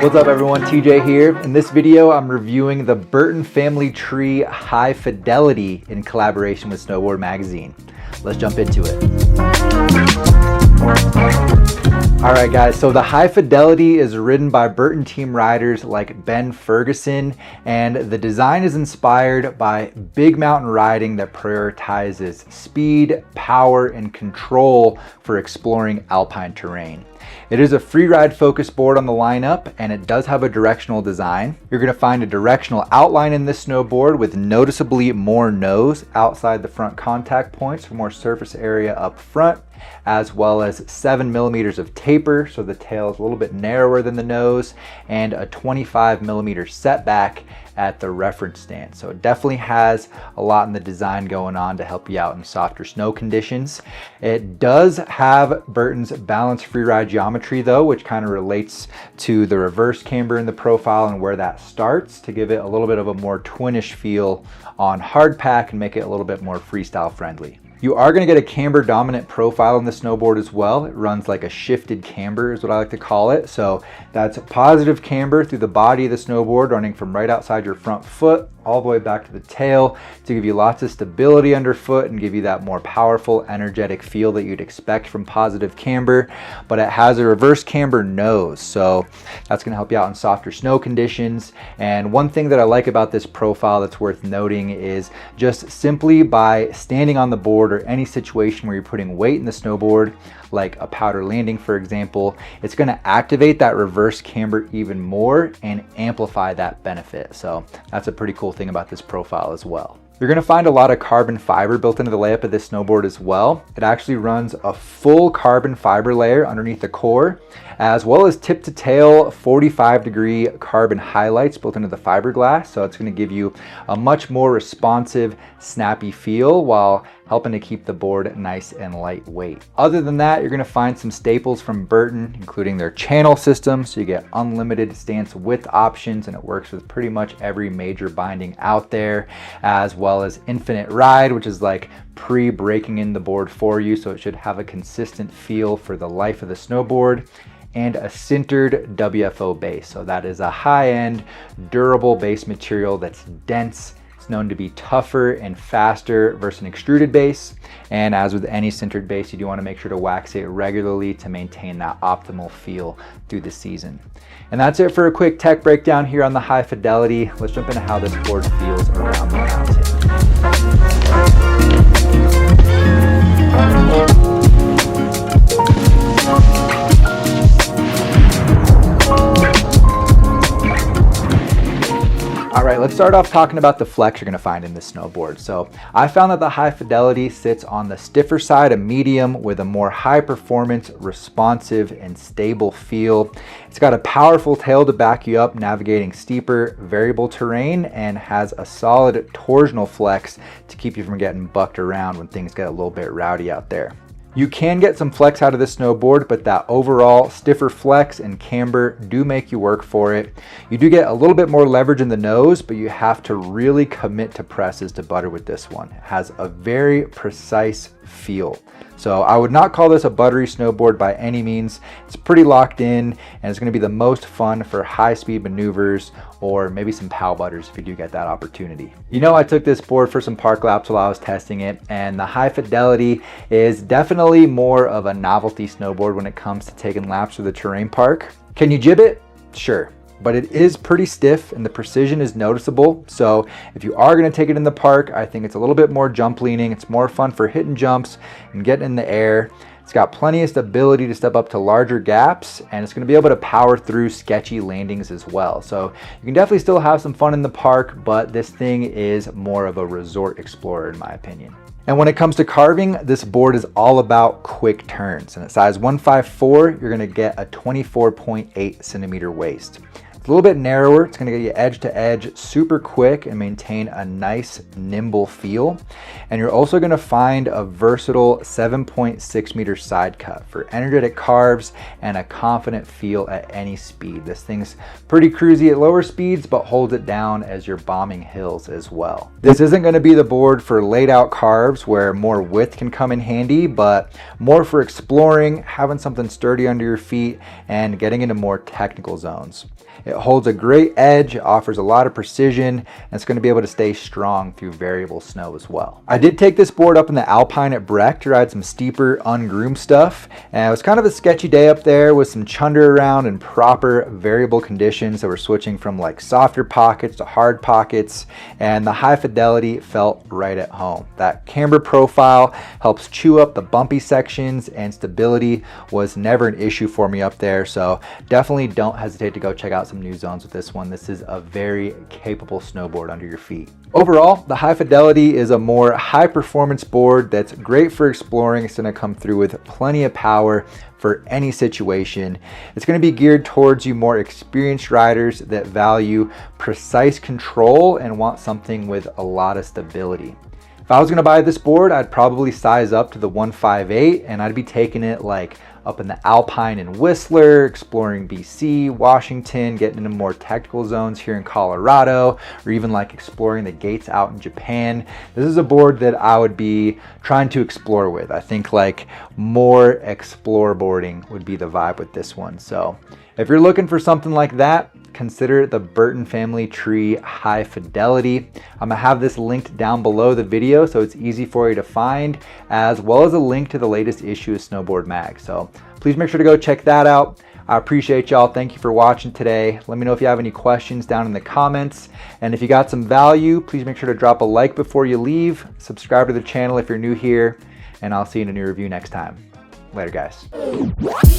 What's up everyone, TJ here. In this video, I'm reviewing the Burton Family Tree High Fidelity in collaboration with Snowboard Magazine. Let's jump into it. All right guys, so the High Fidelity is ridden by Burton team riders like Ben Ferguson, and the design is inspired by big mountain riding that prioritizes speed, power, and control for exploring alpine terrain. It is a freeride focus board on the lineup, and it does have a directional design. You're going to find a directional outline in this snowboard with noticeably more nose outside the front contact points for more surface area up front, as well as 7 millimeters of taper, so the tail is a little bit narrower than the nose, and a 25 millimeter setback at the reference stance. So it definitely has a lot in the design going on to help you out in softer snow conditions. It does have Burton's balanced freeride geometry though, which kind of relates to the reverse camber in the profile and where that starts to give it a little bit of a more twinish feel on hardpack and make it a little bit more freestyle friendly. You are going to get a camber dominant profile on the snowboard as well. It runs like a shifted camber is what I like to call it. So that's positive camber through the body of the snowboard, running from right outside your front foot all the way back to the tail to give you lots of stability underfoot and give you that more powerful, energetic feel that you'd expect from positive camber. But it has a reverse camber nose, so that's going to help you out in softer snow conditions. And one thing that I like about this profile that's worth noting is just simply by standing on the board or any situation where you're putting weight in the snowboard, like a powder landing for example, it's going to activate that reverse camber even more and amplify that benefit. So that's a pretty cool thing about this profile as well. You're going to find a lot of carbon fiber built into the layup of this snowboard as well. It actually runs a full carbon fiber layer underneath the core, as well as tip to tail 45-degree carbon highlights built into the fiberglass. So it's going to give you a much more responsive, snappy feel while helping to keep the board nice and lightweight. Other than that, you're going to find some staples from Burton, including their channel system. So you get unlimited stance width options, and it works with pretty much every major binding out there, as well as infinite ride, which is like pre-breaking in the board for you. So it should have a consistent feel for the life of the snowboard. And a sintered WFO base. So that is a high-end, durable base material that's dense. It's known to be tougher and faster versus an extruded base. And as with any sintered base, you do want to make sure to wax it regularly to maintain that optimal feel through the season. And that's it for a quick tech breakdown here on the High Fidelity. Let's jump into how this board feels around the mountain. All right, let's start off talking about the flex you're going to find in this snowboard. So I found that the High Fidelity sits on the stiffer side of medium with a more high performance, responsive, and stable feel. It's got a powerful tail to back you up navigating steeper, variable terrain, and has a solid torsional flex to keep you from getting bucked around when things get a little bit rowdy out there. You can get some flex out of this snowboard, but that overall stiffer flex and camber do make you work for it. You do get a little bit more leverage in the nose, but you have to really commit to presses to butter with this one. It has a very precise feel. So I would not call this a buttery snowboard by any means. It's pretty locked in, and it's going to be the most fun for high speed maneuvers or maybe some pow butters if you do get that opportunity. You know, I took this board for some park laps while I was testing it, and the High Fidelity is definitely more of a novelty snowboard when it comes to taking laps through the terrain park. Can you jib it? Sure. But it is pretty stiff and the precision is noticeable. So if you are going to take it in the park, I think it's a little bit more jump leaning. It's more fun for hitting jumps and getting in the air. It's got plenty of stability to step up to larger gaps, and it's going to be able to power through sketchy landings as well. So you can definitely still have some fun in the park, but this thing is more of a resort explorer in my opinion. And when it comes to carving, this board is all about quick turns. And at size 154, you're going to get a 24.8 centimeter waist. It's a little bit narrower. It's gonna get you edge to edge super quick and maintain a nice nimble feel. And you're also gonna find a versatile 7.6 meter side cut for energetic carves and a confident feel at any speed. This thing's pretty cruisy at lower speeds, but holds it down as you're bombing hills as well. This isn't gonna be the board for laid out carves where more width can come in handy, but more for exploring, having something sturdy under your feet, and getting into more technical zones. It holds a great edge, offers a lot of precision, and it's going to be able to stay strong through variable snow as well. I did take this board up in the Alpine at Breck to ride some steeper, ungroomed stuff, and it was kind of a sketchy day up there with some chunder around and proper variable conditions that were switching from like softer pockets to hard pockets, and the high fidelity felt right at home. That camber profile helps chew up the bumpy sections, and stability was never an issue for me up there, so definitely don't hesitate to go check out some new zones with this one. This is a very capable snowboard under your feet. Overall, the High Fidelity is a more high performance board that's great for exploring. It's going to come through with plenty of power for any situation. It's going to be geared towards you more experienced riders that value precise control and want something with a lot of stability. If I was going to buy this board, I'd probably size up to the 158, and I'd be taking it like up in the Alpine and Whistler, exploring BC, Washington, getting into more technical zones here in Colorado, or even like exploring the gates out in Japan. This is a board that I would be trying to explore with. I think like more explore boarding would be the vibe with this one. So if you're looking for something like that, consider the Burton Family Tree High Fidelity. I'm gonna have this linked down below the video so it's easy for you to find, as well as a link to the latest issue of Snowboard Mag. So please make sure to go check that out. I appreciate y'all. Thank you for watching today. Let me know if you have any questions down in the comments. And if you got some value, please make sure to drop a like before you leave. Subscribe to the channel if you're new here, and I'll see you in a new review next time. Later, guys.